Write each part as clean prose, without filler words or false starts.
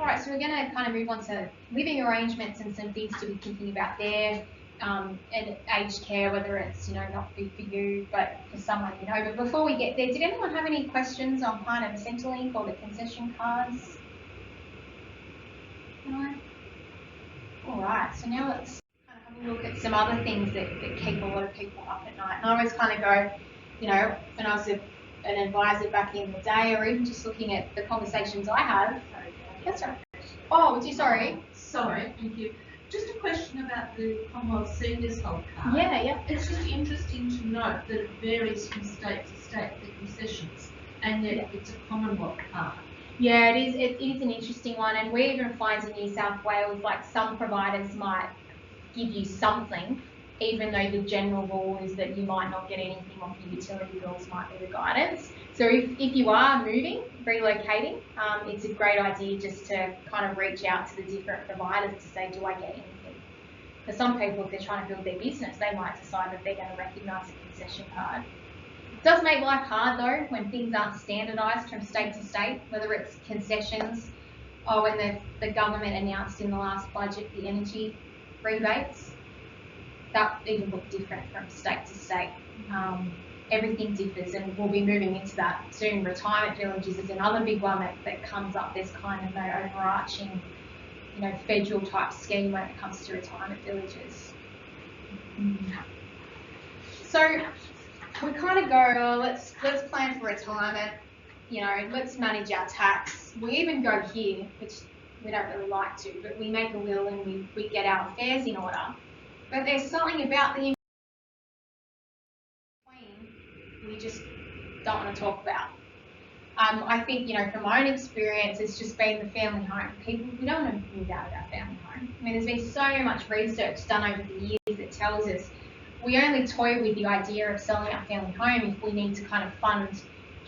Alright, so we're going to kind of move on to living arrangements and some things to be thinking about there, and aged care, whether it's, not for you, but for someone you know. But before we get there, did anyone have any questions on kind of Centrelink or the concession cards? No? Alright, so now let's kind of have a look at some other things that keep a lot of people up at night. And I always kind of go, when I was an advisor back in the day, or even just looking at the conversations I had. That's right. Oh, would you? Sorry, thank you. Just a question about the Commonwealth Seniors Health Card. Yeah. It's just interesting to note that it varies from state to state, the concessions, and yet it's a Commonwealth card. Yeah, it is. It is an interesting one, and we even find in New South Wales, like some providers might give you something, even though the general rule is that you might not get anything off your utility bills, might be the guidance. So if you are moving, relocating, it's a great idea just to kind of reach out to the different providers to say, do I get anything? For some people, if they're trying to build their business, they might decide that they're going to recognise a concession card. It does make life hard though when things aren't standardised from state to state, whether it's concessions or when the government announced in the last budget the energy rebates. That even look different from state to state. Everything differs, and we'll be moving into that soon. Retirement villages is another big one that comes up. There's kind of no overarching, federal type scheme when it comes to retirement villages. So we kind of go, let's plan for retirement. Let's manage our tax. We even go here, which we don't really like to, but we make a will and we get our affairs in order. But there's something about the we just don't want to talk about. I think, from my own experience, it's just been the family home. People, we don't want to move out of our family home. I mean, there's been so much research done over the years that tells us we only toy with the idea of selling our family home if we need to kind of fund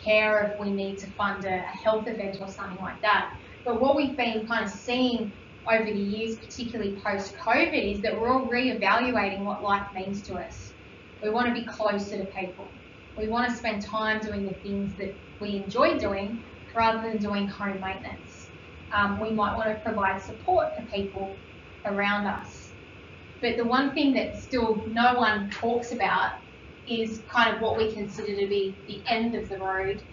care, if we need to fund a health event or something like that. But what we've been kind of seeing over the years, particularly post-COVID, is that we're all re-evaluating what life means to us. We want to be closer to people. We want to spend time doing the things that we enjoy doing rather than doing home maintenance. We might want to provide support for people around us. But the one thing that still no one talks about is kind of what we consider to be the end of the road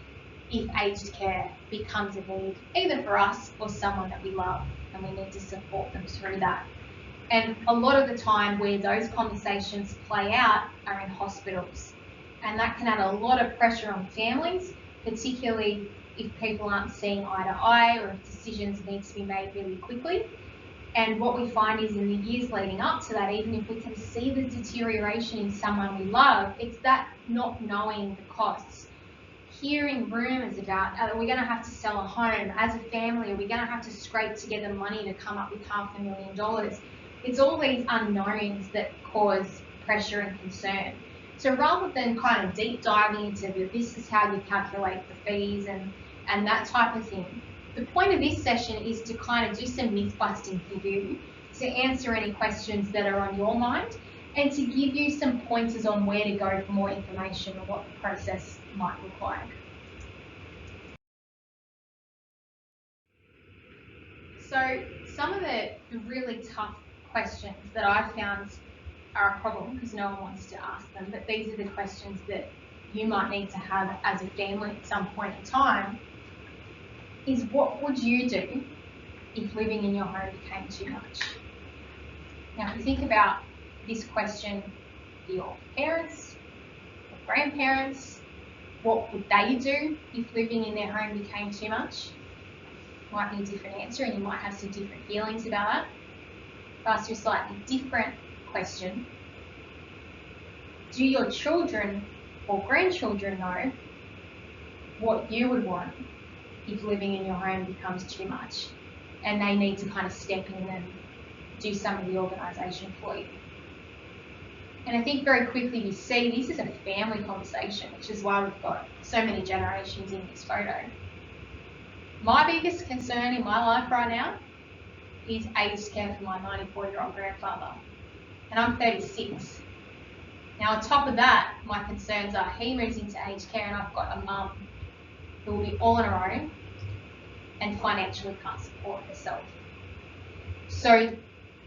if aged care becomes a need, either for us or someone that we love, and we need to support them through that. And a lot of the time where those conversations play out are in hospitals. And that can add a lot of pressure on families, particularly if people aren't seeing eye to eye or if decisions need to be made really quickly. And what we find is in the years leading up to that, even if we can see the deterioration in someone we love, it's that not knowing the costs. Hearing rumours about, are we going to have to sell a home as a family? Are we going to have to scrape together money to come up with $500,000? It's all these unknowns that cause pressure and concern. So rather than kind of deep diving into this is how you calculate the fees and that type of thing, the point of this session is to kind of do some myth busting for you, to answer any questions that are on your mind, and to give you some pointers on where to go for more information on what the process might look like. So some of the really tough questions that I've found are a problem because no one wants to ask them, but these are the questions that you might need to have as a family at some point in time, is what would you do if living in your home became too much? Now, if you think about this question for your parents or grandparents, what would they do if living in their home became too much? Might be a different answer and you might have some different feelings about it. I'll ask you a slightly different question. Do your children or grandchildren know what you would want if living in your home becomes too much and they need to kind of step in and do some of the organisation for you? And I think very quickly you see this is a family conversation, which is why we've got so many generations in this photo. My biggest concern in my life right now is aged care for my 94-year-old grandfather. And I'm 36. Now on top of that, my concerns are he moves into aged care and I've got a mum who will be all on her own and financially can't support herself. So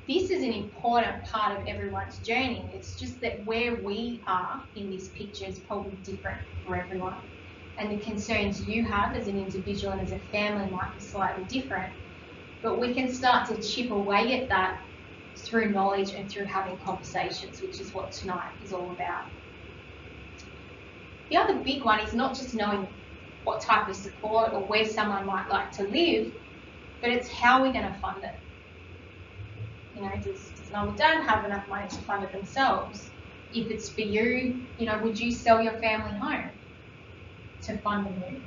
this is an important part of everyone's journey. It's just that where we are in this picture is probably different for everyone. And the concerns you have as an individual and as a family might be slightly different. But we can start to chip away at that through knowledge and through having conversations, which is what tonight is all about. The other big one is not just knowing what type of support or where someone might like to live, but it's how we're going to fund it. You know, does mum or dad have enough money to fund it themselves? If it's for you, you know, would you sell your family home to fund the move?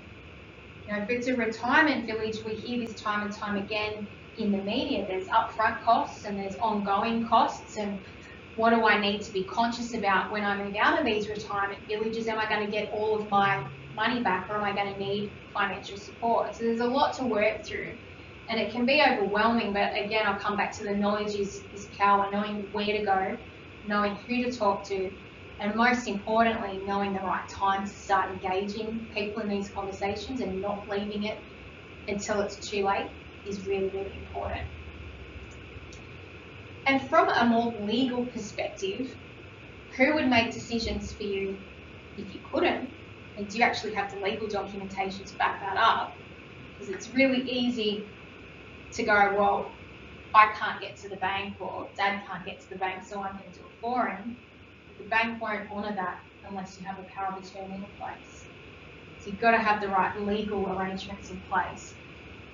You know, if it's a retirement village, we hear this time and time again in the media. There's upfront costs and there's ongoing costs, and what do I need to be conscious about when I move out of these retirement villages? Am I going to get all of my money back, or am I going to need financial support? So there's a lot to work through. And it can be overwhelming, but again, I'll come back to the knowledge is power, knowing where to go, knowing who to talk to, and most importantly, knowing the right time to start engaging people in these conversations and not leaving it until it's too late is really, really important. And from a more legal perspective, who would make decisions for you if you couldn't? And do you actually have the legal documentation to back that up? Because it's really easy to go, well, I can't get to the bank, or Dad can't get to the bank, so I'm going to do it for him. But the bank won't honour that unless you have a power of attorney in place. So you've got to have the right legal arrangements in place.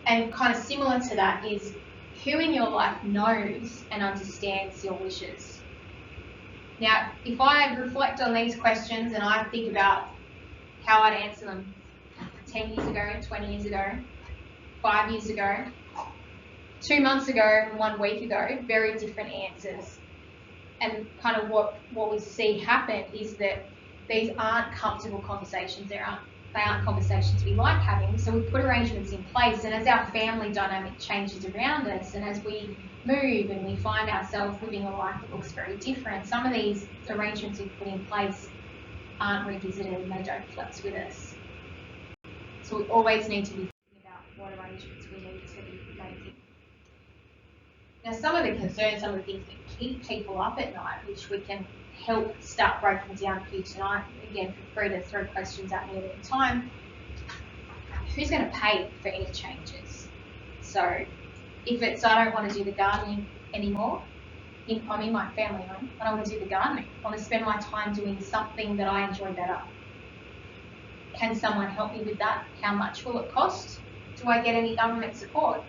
And kind of similar to that is who in your life knows and understands your wishes. Now, if I reflect on these questions and I think about how I'd answer them 10 years ago, 20 years ago, 5 years ago, 2 months ago and 1 week ago, very different answers. And kind of what we see happen is that these aren't comfortable conversations. They aren't conversations we like having. So we put arrangements in place, and as our family dynamic changes around us, and as we move and we find ourselves living a life that looks very different, some of these arrangements we put in place aren't revisited and they don't flex with us. So we always need to be thinking about what arrangements we need to be making. Now, some of the concerns, some of the things that keep people up at night, which we can help start breaking down for you tonight. Again, feel free to throw questions at me at any time. Who's going to pay for any changes? So if it's, I don't want to do the gardening anymore, I'm in my family home, I don't want to do the gardening. I want to spend my time doing something that I enjoy better. Can someone help me with that? How much will it cost? Do I get any government support?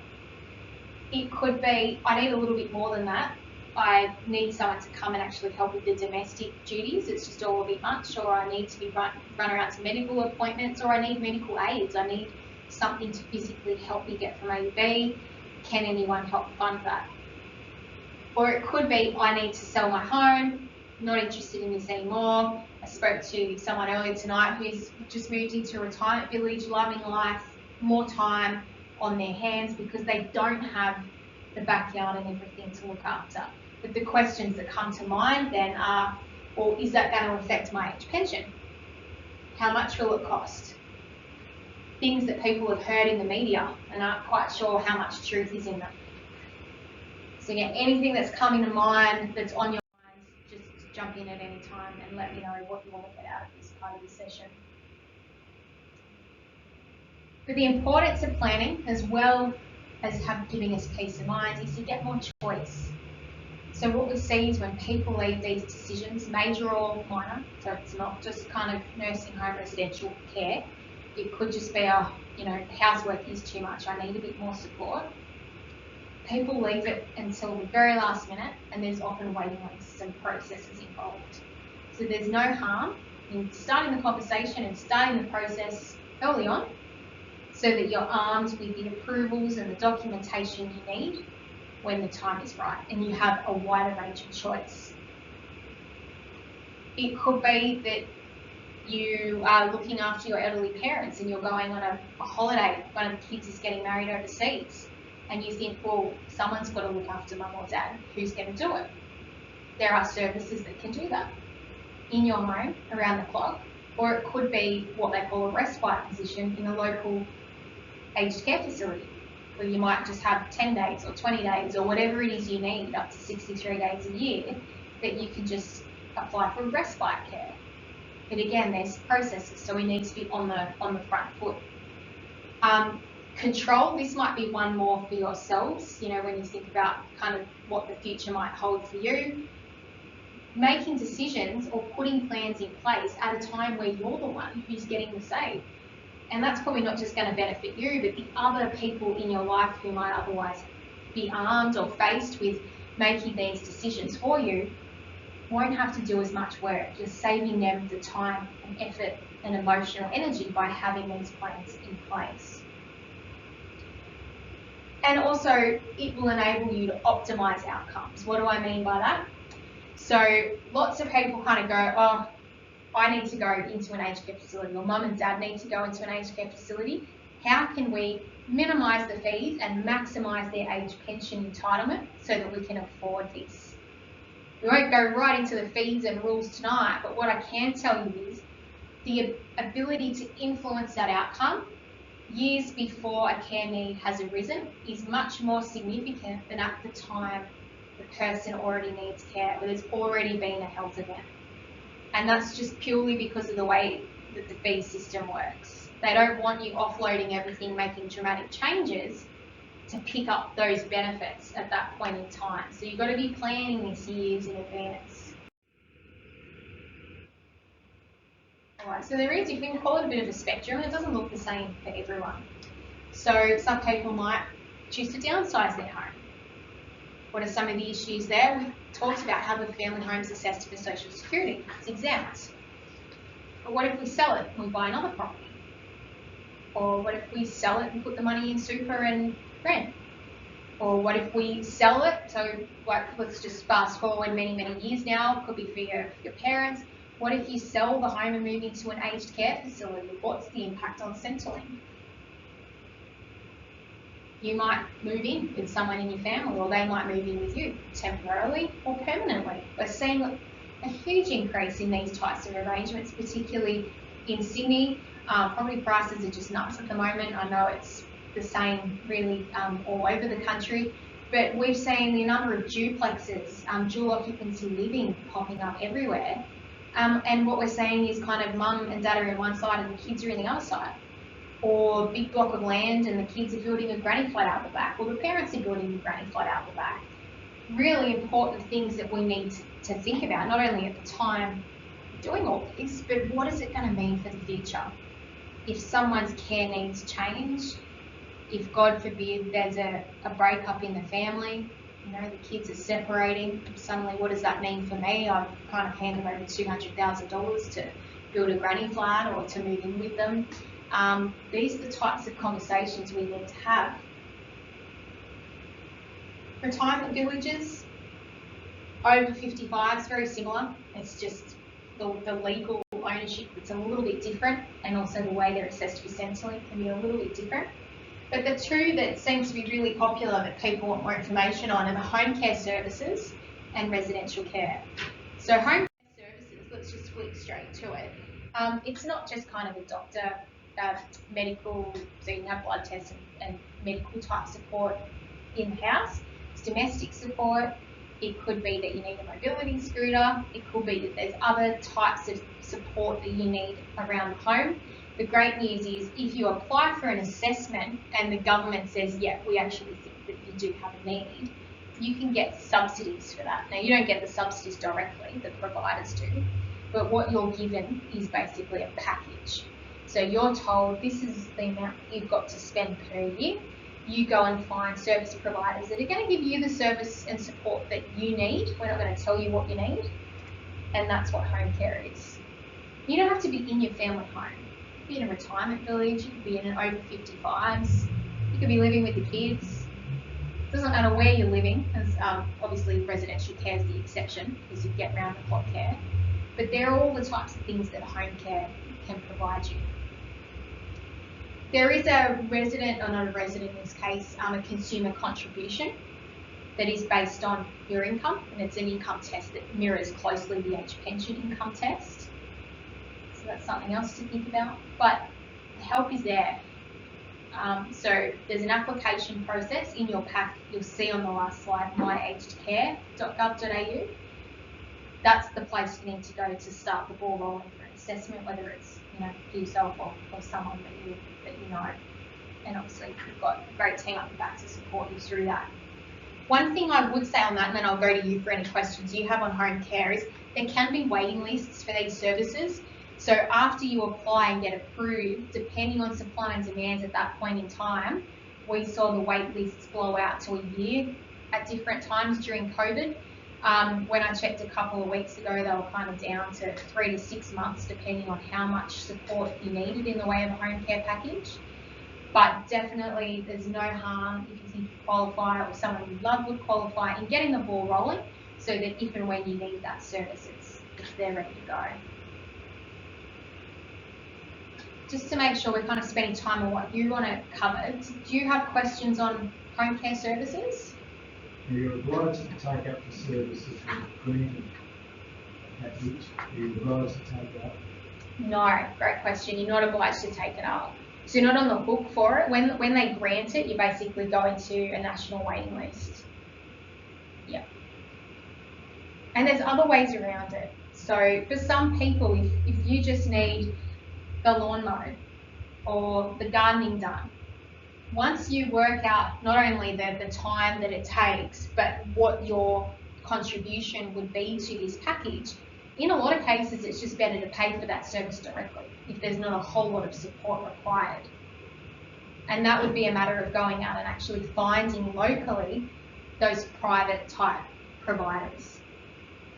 It could be, I need a little bit more than that. I need someone to come and actually help with the domestic duties. It's just all a bit much, or I need to be run around to medical appointments, or I need medical aids. I need something to physically help me get from A to B. Can anyone help fund that? Or it could be, I need to sell my home, not interested in this anymore. I spoke to someone earlier tonight who's just moved into a retirement village, loving life, more time on their hands because they don't have the backyard and everything to look after. But the questions that come to mind then are, well, is that going to affect my age pension? How much will it cost? Things that people have heard in the media and aren't quite sure how much truth is in them. So again, anything that's coming to mind that's on your mind, just jump in at any time and let me know what you want to get out of this part of the session. But the importance of planning, as well as giving us peace of mind, is to get more choice. So what we see is when people leave these decisions, major or minor, so it's not just kind of nursing home residential care, it could just be, housework is too much, I need a bit more support. People leave it until the very last minute, and there's often waiting lists and processes involved. So there's no harm in starting the conversation and starting the process early on, so that you're armed with the approvals and the documentation you need when the time is right, and you have a wider range of choice. It could be that you are looking after your elderly parents and you're going on a holiday, one of the kids is getting married overseas, and you think, well, someone's got to look after mum or dad, who's going to do it? There are services that can do that in your home, around the clock, or it could be what they call a respite position in a local aged care facility. where you might just have 10 days or 20 days or whatever it is you need, up to 63 days a year, that you can just apply for respite care. But again, there's processes, so we need to be on the front foot. Control, this might be one more for yourselves, you know, when you think about kind of what the future might hold for you. Making decisions or putting plans in place at a time where you're the one who's getting the say. And that's probably not just going to benefit you, but the other people in your life who might otherwise be armed or faced with making these decisions for you won't have to do as much work. You're saving them the time and effort and emotional energy by having these plans in place. And also, it will enable you to optimise outcomes. What do I mean by that? So lots of people kind of go, oh, I need to go into an aged care facility, or mum and dad need to go into an aged care facility. How can we minimise the fees and maximise their aged pension entitlement so that we can afford this? We won't go right into the fees and rules tonight, but what I can tell you is the ability to influence that outcome years before a care need has arisen is much more significant than at the time the person already needs care, where there's already been a health event. And that's just purely because of the way that the fee system works. They don't want you offloading everything, making dramatic changes to pick up those benefits at that point in time. So you've got to be planning this years in advance. Alright, so there is, you can call it a bit of a spectrum. It doesn't look the same for everyone. So some people might choose to downsize their home. What are some of the issues there? We talked about how the family home's assessed for Social Security. It's exempt. But what if we sell it and we buy another property? Or what if we sell it and put the money in super and rent? Or what if we sell it? So like, let's just fast forward many, many years now. Could be for your parents. What if you sell the home and move into an aged care facility? What's the impact on Centrelink? You might move in with someone in your family, or they might move in with you temporarily or permanently. We're seeing a huge increase in these types of arrangements, particularly in Sydney. Property prices are just nuts at the moment. I know it's the same really all over the country, but we've seen the number of duplexes, dual occupancy living popping up everywhere. And what we're seeing is kind of mum and dad are in one side and the kids are in the other side. Or big block of land and the kids are building a granny flat out the back, or the parents are building a granny flat out the back. Really important things that we need to think about, not only at the time doing all this, but what is it going to mean for the future? If someone's care needs change, if God forbid there's a breakup in the family, you know, the kids are separating, suddenly what does that mean for me? I've kind of handed over $200,000 to build a granny flat or to move in with them. These are the types of conversations we need to have. Retirement villages, over 55 is very similar. It's just the legal ownership that's a little bit different, and also the way they're assessed for Centrelink can be a little bit different. But the two that seem to be really popular that people want more information on are the home care services and residential care. So home care services, let's just flick straight to it. It's not just kind of a doctor, medical, so you can have blood tests and medical type support in-house. It's domestic support. It could be that you need a mobility scooter. It could be that there's other types of support that you need around the home. The great news is if you apply for an assessment and the government says, yeah, we actually think that you do have a need, you can get subsidies for that. Now, you don't get the subsidies directly, the providers do, but what you're given is basically a package. So you're told this is the amount you've got to spend per year. You go and find service providers that are going to give you the service and support that you need. We're not going to tell you what you need. And that's what home care is. You don't have to be in your family home. You could be in a retirement village. You could be in an over 55s. You could be living with the kids. It doesn't matter where you're living, because obviously residential care is the exception because you get round the clock care. But they're all the types of things that home care can provide you. There is a resident, or not a resident in this case, a consumer contribution that is based on your income, and it's an income test that mirrors closely the age pension income test. So that's something else to think about. But the help is there. So there's an application process in your pack. You'll see on the last slide, myagedcare.gov.au. That's the place you need to go to start the ball rolling for an assessment, whether it's for yourself or someone that you know. And obviously you've got a great team up the back to support you through that. One thing I would say on that, and then I'll go to you for any questions you have on home care, is there can be waiting lists for these services. So after you apply and get approved, depending on supply and demand at that point in time, we saw the wait lists blow out to a year at different times during COVID. When I checked a couple of weeks ago, they were kind of down to 3 to 6 months, depending on how much support you needed in the way of a home care package. But definitely there's no harm if you think you qualify or someone you love would qualify in getting the ball rolling so that if and when you need that service, it's there ready to go. Just to make sure we're kind of spending time on what you want to cover, do you have questions on home care services? You're obliged to take up the services that are granted package. You're obliged to take it up. No, great question. You're not obliged to take it up. So you're not on the hook for it. When they grant it, you basically go into a national waiting list. Yeah. And there's other ways around it. So for some people, if you just need the lawn mowed or the gardening done, once you work out not only the time that it takes, but what your contribution would be to this package, in a lot of cases, it's just better to pay for that service directly if there's not a whole lot of support required. And that would be a matter of going out and actually finding locally those private type providers.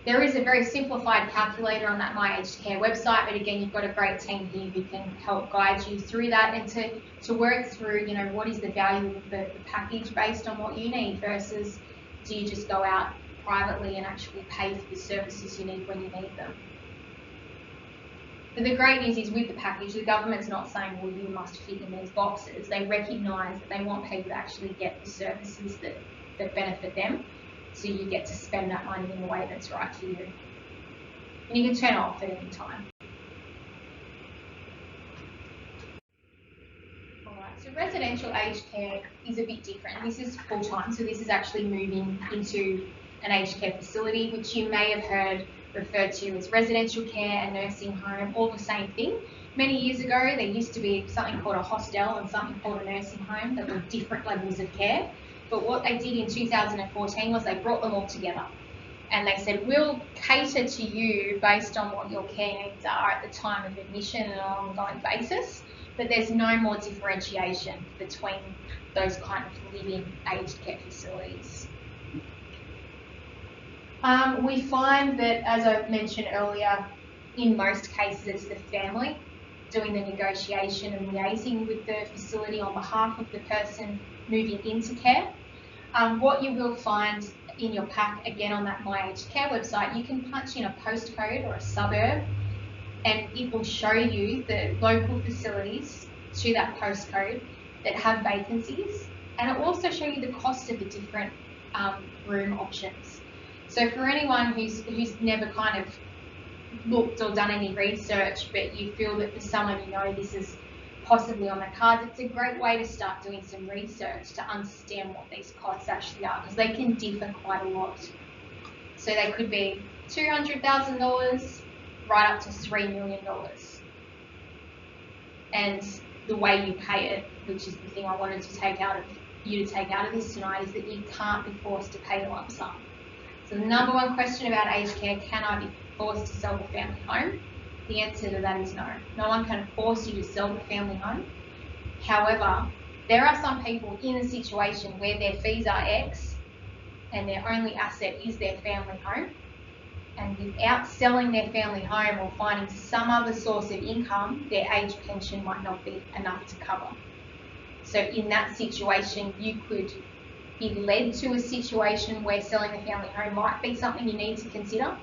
There is a very simplified calculator on that My Aged Care website, but again, you've got a great team here who can help guide you through that and to work through, what is the value of the package based on what you need versus do you just go out privately and actually pay for the services you need when you need them. But the great news is with the package, the government's not saying, well, you must fit in these boxes. They recognise that they want people to actually get the services that benefit them. So you get to spend that money in a way that's right for you. And you can turn it off at any time. Alright, so residential aged care is a bit different. This is full-time, so this is actually moving into an aged care facility, which you may have heard referred to as residential care and nursing home, all the same thing. Many years ago, there used to be something called a hostel and something called a nursing home that were different levels of care. But what they did in 2014 was they brought them all together. And they said, we'll cater to you based on what your care needs are at the time of admission on an ongoing basis. But there's no more differentiation between those kind of living aged care facilities. We find that, as I mentioned earlier, in most cases it's the family doing the negotiation and liaising with the facility on behalf of the person moving into care. What you will find in your pack, again on that My Aged Care website, you can punch in a postcode or a suburb and it will show you the local facilities to that postcode that have vacancies, and it will also show you the cost of the different room options. So for anyone who's never kind of looked or done any research, but you feel that for someone this is possibly on the cards, it's a great way to start doing some research to understand what these costs actually are, because they can differ quite a lot. So they could be $200,000 right up to $3 million. And the way you pay it, which is the thing I wanted to take out of this tonight, is that you can't be forced to pay a lump sum. So the number one question about aged care, can I be forced to sell the family home? The answer to that is no. No one can force you to sell the family home. However, there are some people in a situation where their fees are X and their only asset is their family home, and without selling their family home or finding some other source of income, their age pension might not be enough to cover. So in that situation, you could be led to a situation where selling the family home might be something you need to consider,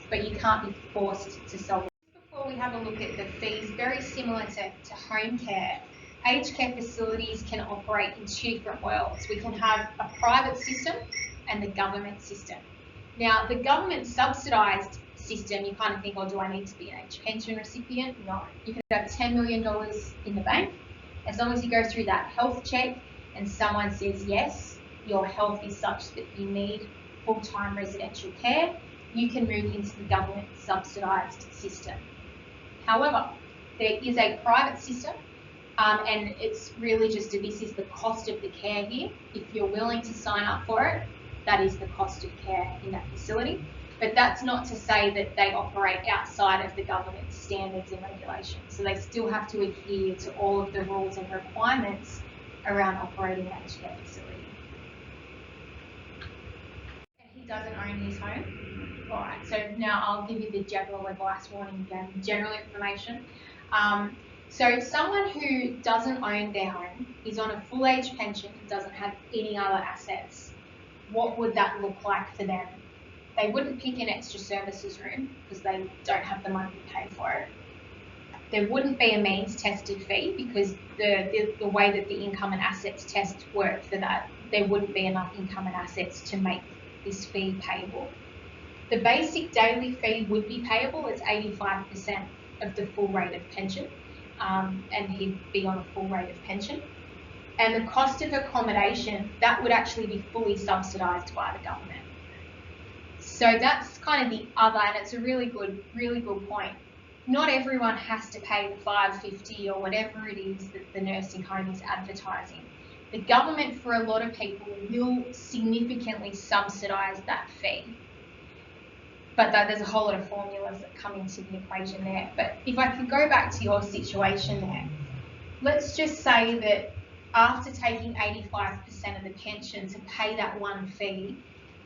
but you can't be forced to sell it. Before we have a look at the fees, very similar to home care, aged care facilities can operate in two different worlds. We can have a private system and the government system. Now, the government subsidised system, you kind of think, oh, do I need to be an age pension recipient? No. You can have $10 million in the bank As long as you go through that health check and someone says, yes, your health is such that you need full-time residential care, you can move into the government subsidised system. However, there is a private system, and it's really just, this is the cost of the care here. If you're willing to sign up for it, that is the cost of care in that facility. But that's not to say that they operate outside of the government's standards and regulations. So they still have to adhere to all of the rules and requirements around operating an aged care facility. And he doesn't own his home. All right, so now I'll give you the general advice warning again, general information. So someone who doesn't own their home, is on a full age pension and doesn't have any other assets, what would that look like for them? They wouldn't pick an extra services room because they don't have the money to pay for it. There wouldn't be a means tested fee because the way that the income and assets test work for that, there wouldn't be enough income and assets to make this fee payable. The basic daily fee would be payable as 85% of the full rate of pension, and he'd be on a full rate of pension. And the cost of accommodation, that would actually be fully subsidised by the government. So that's kind of the other, and it's a really good point. Not everyone has to pay the $550 or whatever it is that the nursing home is advertising. The government, for a lot of people, will significantly subsidise that fee. But there's a whole lot of formulas that come into the equation there. But if I could go back to your situation there, let's just say that after taking 85% of the pension to pay that one fee,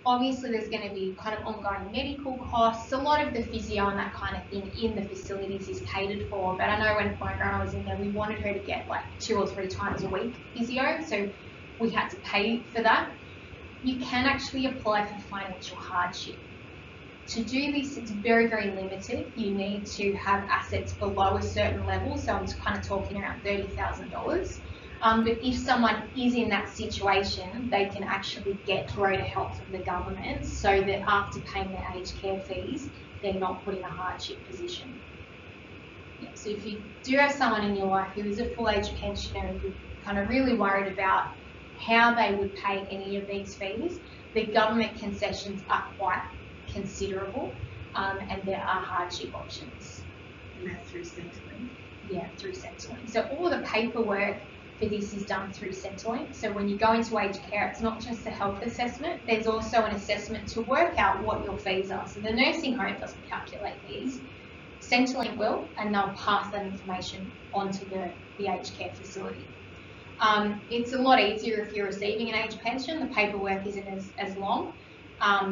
obviously there's going to be kind of ongoing medical costs. A lot of the physio and that kind of thing in the facilities is catered for. But I know when my grandma was in there, we wanted her to get like 2 or 3 times a week physio, so we had to pay for that. You can actually apply for financial hardship. To do this, it's very, very limited. You need to have assets below a certain level, so I'm just kind of talking around $30,000. But if someone is in that situation, they can actually get rota help from the government so that after paying their aged care fees, they're not put in a hardship position. Yeah, so if you do have someone in your life who is a full age pensioner and you're kind of really worried about how they would pay any of these fees, the government concessions are quite considerable, and there are hardship options. And that's through Centrelink? Yeah, through Centrelink. So all the paperwork for this is done through Centrelink. So when you go into aged care, it's not just a health assessment, there's also an assessment to work out what your fees are. So the nursing home doesn't calculate these, Centrelink will, and they'll pass that information onto the aged care facility. It's a lot easier if you're receiving an aged pension, the paperwork isn't as long.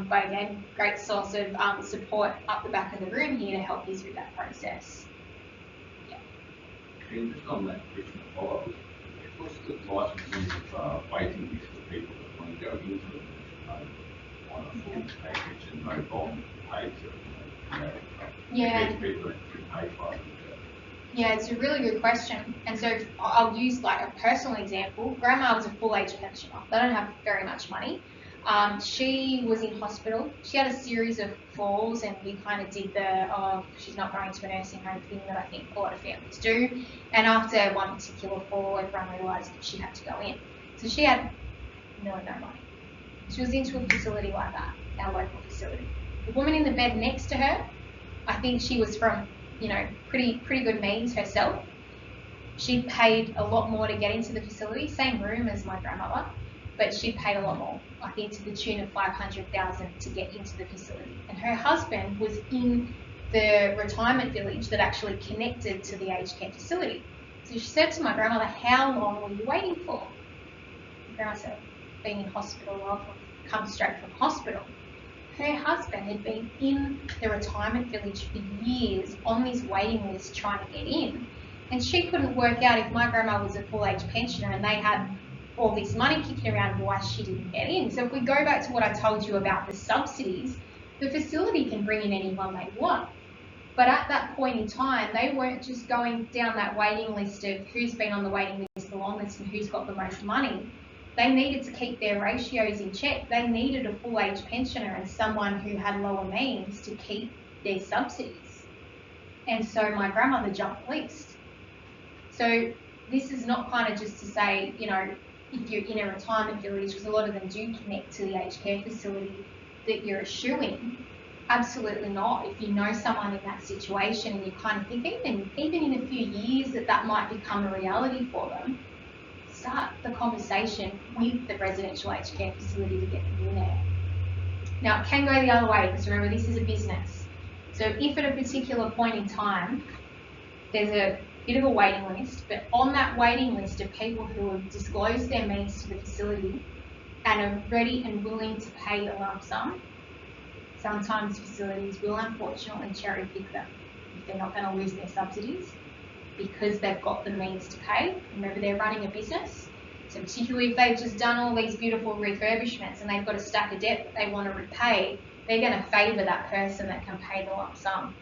But again, great source of support up the back of the room here to help you through that process. Yeah. And just on that question of follow-up, what's the licensing of waiting list for people that want to go into it on a full package and no bond paid to Yeah. people that can pay for it? Yeah, it's a really good question. And so I'll use like a personal example. Grandma was a full age pensioner. They don't have very much money. She was in hospital. She had a series of falls, and we kind of did she's not going to a nursing home thing that I think a lot of families do. And after one particular fall, everyone realised that she had to go in. So she had no money. She was into a facility like that, our local facility. The woman in the bed next to her, I think she was from, pretty good means herself. She paid a lot more to get into the facility, same room as my grandmother, but she paid a lot more, I think to the tune of $500,000 to get into the facility. And her husband was in the retirement village that actually connected to the aged care facility. So she said to my grandmother, how long were you waiting for? My grandma said, being in hospital, I've come straight from hospital. Her husband had been in the retirement village for years on this waiting list trying to get in. And she couldn't work out if my grandma was a full age pensioner and they had all this money kicking around, why she didn't get in. So if we go back to what I told you about the subsidies, the facility can bring in anyone they want. But at that point in time, they weren't just going down that waiting list of who's been on the waiting list the longest and who's got the most money. They needed to keep their ratios in check. They needed a full age pensioner and someone who had lower means to keep their subsidies. And so my grandmother jumped the list. So this is not kind of just to say, you know, if you're in a retirement village, because a lot of them do connect to the aged care facility, that you're eschewing. Absolutely not. If you know someone in that situation and you kind of think even in a few years that might become a reality for them, start the conversation with the residential aged care facility to get them in there. Now, it can go the other way, because remember, this is a business. So if at a particular point in time, there's a bit of a waiting list, but on that waiting list are people who have disclosed their means to the facility and are ready and willing to pay a lump sum, sometimes facilities will unfortunately cherry pick them if they're not going to lose their subsidies because they've got the means to pay. Remember, they're running a business. So particularly if they've just done all these beautiful refurbishments and they've got a stack of debt that they want to repay, they're going to favour that person that can pay the lump sum.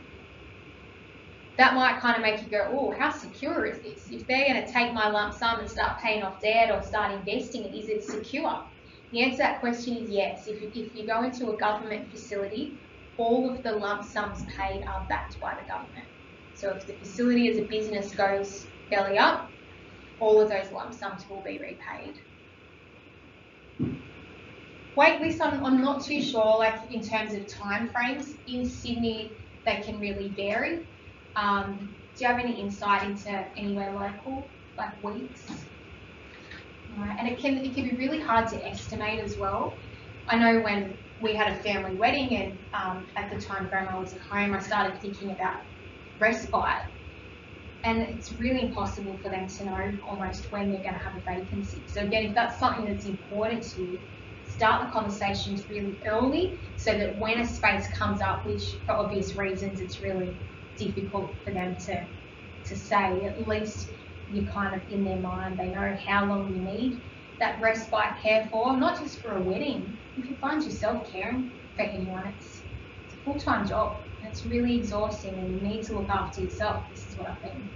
That might kind of make you go, oh, how secure is this? If they're going to take my lump sum and start paying off debt or start investing it, is it secure? The answer to that question is yes. If you go into a government facility, all of the lump sums paid are backed by the government. So if the facility as a business goes belly up, all of those lump sums will be repaid. Wait list, I'm not too sure, like in terms of time frames. In Sydney, they can really vary. Do you have any insight into anywhere local, like weeks? Right. And it can be really hard to estimate as well. I know when we had a family wedding and at the time Grandma was at home, I started thinking about respite. And it's really impossible for them to know almost when they're going to have a vacancy. So again, if that's something that's important to you, start the conversations really early so that when a space comes up, which for obvious reasons it's really difficult for them to say, at least you're kind of in their mind, they know how long you need that respite care for, not just for a wedding. If you find yourself caring for anyone, it's a full-time job. It's really exhausting and you need to look after yourself. This is what I've been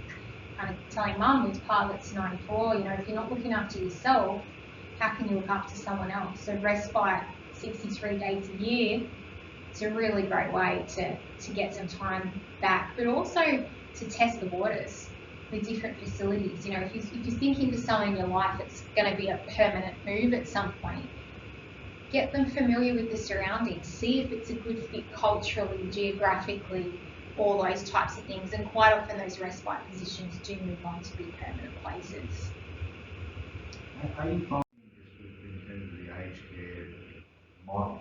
kind of telling Mum, who's part that's 94, you know, if you're not looking after yourself, how can you look after someone else? So respite 63 days a year, it's a really great way to get some time back, but also to test the waters with different facilities. You know, if you're thinking for someone in your life that's going to be a permanent move at some point, get them familiar with the surroundings, see if it's a good fit culturally, geographically, all those types of things. And quite often those respite positions do move on to be permanent places. Are you finding in terms of the aged care model,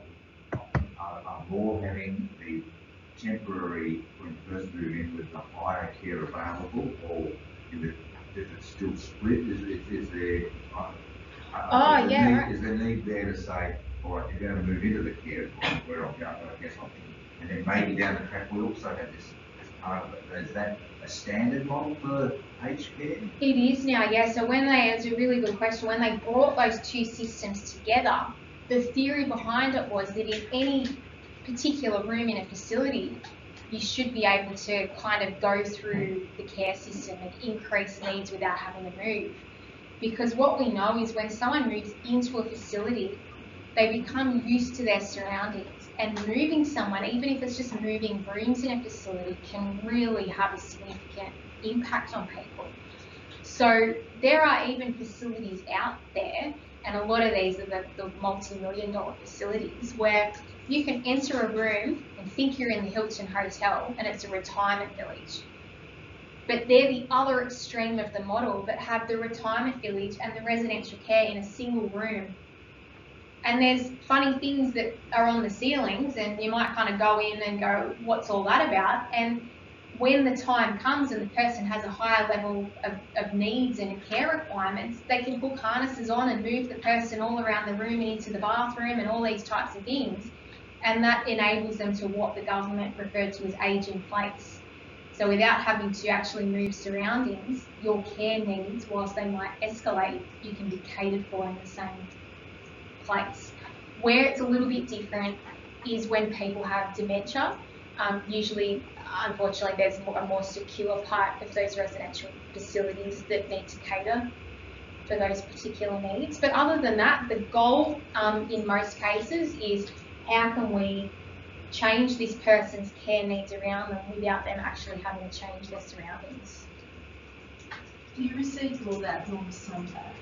are more having the temporary, when you first move in, with the higher care available, or is it still split? Is there is there need there to say, all right, you're going to move into the care where I'm going, I guess I'm thinking, and then maybe down the track we also have this part of it. Is that a standard model for aged care? It is now, yeah. So it's a really good question. When they brought those two systems together, the theory behind it was that in any particular room in a facility, you should be able to kind of go through the care system and increase needs without having to move. Because what we know is when someone moves into a facility, they become used to their surroundings, and moving someone, even if it's just moving rooms in a facility, can really have a significant impact on people. So there are even facilities out there, and a lot of these are the multi-million-dollar facilities, where you can enter a room and think you're in the Hilton Hotel and it's a retirement village. But they're the other extreme of the model, that have the retirement village and the residential care in a single room. And there's funny things that are on the ceilings, and you might kind of go in and go, what's all that about? And when the time comes and the person has a higher level of needs and care requirements, they can hook harnesses on and move the person all around the room and into the bathroom and all these types of things. And that enables them to what the government referred to as age in place. So without having to actually move surroundings, your care needs, whilst they might escalate, you can be catered for in the same place. Where it's a little bit different is when people have dementia. Usually, unfortunately, there's a more secure part of those residential facilities that need to cater for those particular needs. But other than that, the goal in most cases is how can we change this person's care needs around them without them actually having to change their surroundings. Do you receive all that lump sum back?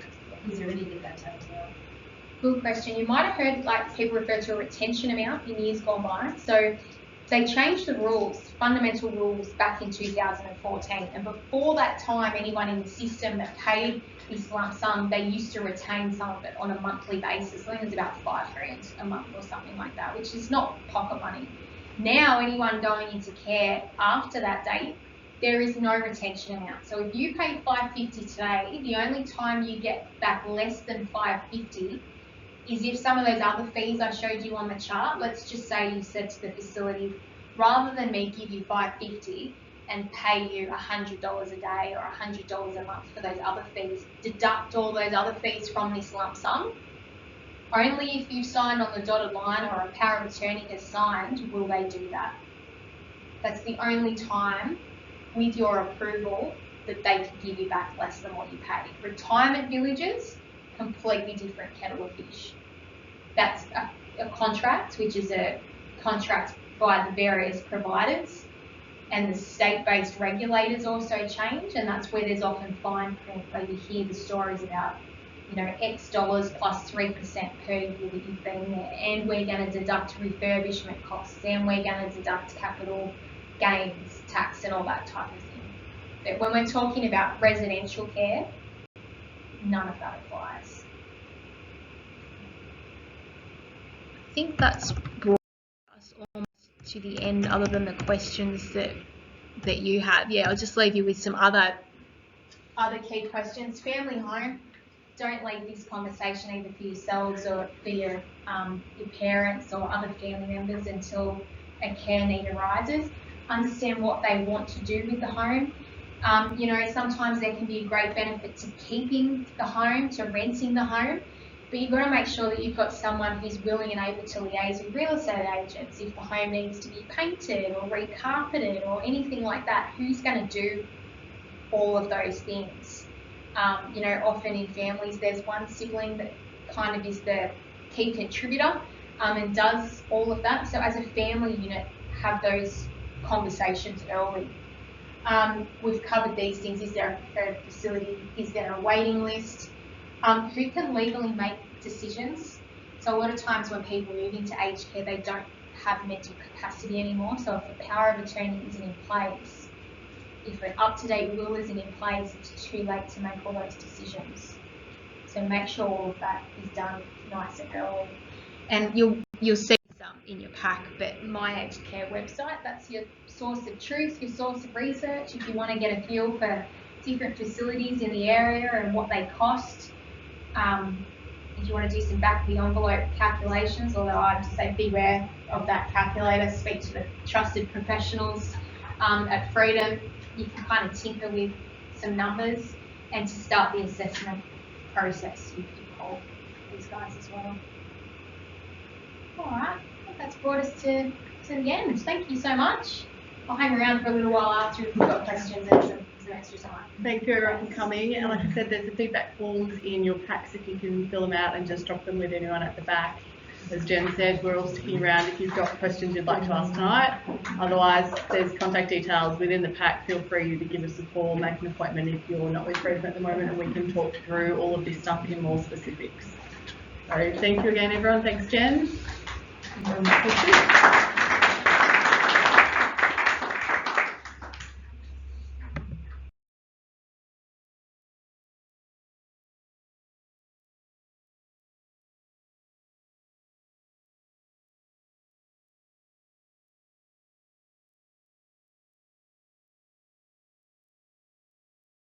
Is there any that taken out? Good question. You might have heard like people refer to a retention amount in years gone by. So they changed the rules, fundamental rules, back in 2014. And before that time, anyone in the system that paid this lump sum, they used to retain some of it on a monthly basis. I think it was about $5,000 a month or something like that, which is not pocket money. Now, anyone going into care after that date, there is no retention amount. So if you pay $550 today, the only time you get back less than $550 is if some of those other fees I showed you on the chart, let's just say you said to the facility, rather than me give you $550 and pay you $100 a day or $100 a month for those other fees, deduct all those other fees from this lump sum. Only if you signed on the dotted line or a power of attorney has signed will they do that. That's the only time with your approval that they can give you back less than what you paid. Retirement villages, completely different kettle of fish. That's a contract, which is a contract by the various providers, and the state-based regulators also change, and that's where there's often fine print where you hear the stories about, you know, X dollars plus 3% per year that you've been there, and we're going to deduct refurbishment costs, and we're going to deduct capital gains tax and all that type of thing. But when we're talking about residential care, none of that applies. I think that's brought us almost to the end, other than the questions that you have. Yeah, I'll just leave you with some other key questions. Family home. Don't leave this conversation either for yourselves or for your parents or other family members until a care need arises. Understand what they want to do with the home. You know, sometimes there can be a great benefit to keeping the home, to renting the home, but you've got to make sure that you've got someone who's willing and able to liaise with real estate agents if the home needs to be painted or recarpeted or anything like that. Who's going to do all of those things? You know, often in families there's one sibling that kind of is the key contributor and does all of that. So as a family unit, have those conversations early. We've covered these things. Is there a preferred facility? Is there a waiting list? Who can legally make decisions? So a lot of times when people move into aged care, they don't have mental capacity anymore. So if the power of attorney isn't in place, if an up-to-date will isn't in place, it's too late to make all those decisions. So make sure all of that is done nice and early. And you'll see some in your pack, but My Aged Care website, that's your source of truth, your source of research. If you want to get a feel for different facilities in the area and what they cost, if you want to do some back of the envelope calculations, although I'd say beware of that calculator, speak to the trusted professionals at Freedom. You can kind of tinker with some numbers, and to start the assessment process, you can call these guys as well. Alright, I think that's brought us to the end. Thank you so much. I'll hang around for a little while after if you've got questions and some extra time. Thank you everyone for coming. And like I said, there's the feedback forms in your packs if you can fill them out and just drop them with anyone at the back. As Jen said, we're all sticking around if you've got questions you'd like to ask tonight. Otherwise, there's contact details within the pack. Feel free to give us a call, make an appointment if you're not with Freedom at the moment, and we can talk through all of this stuff in more specifics. So thank you again, everyone. Thanks, Jen.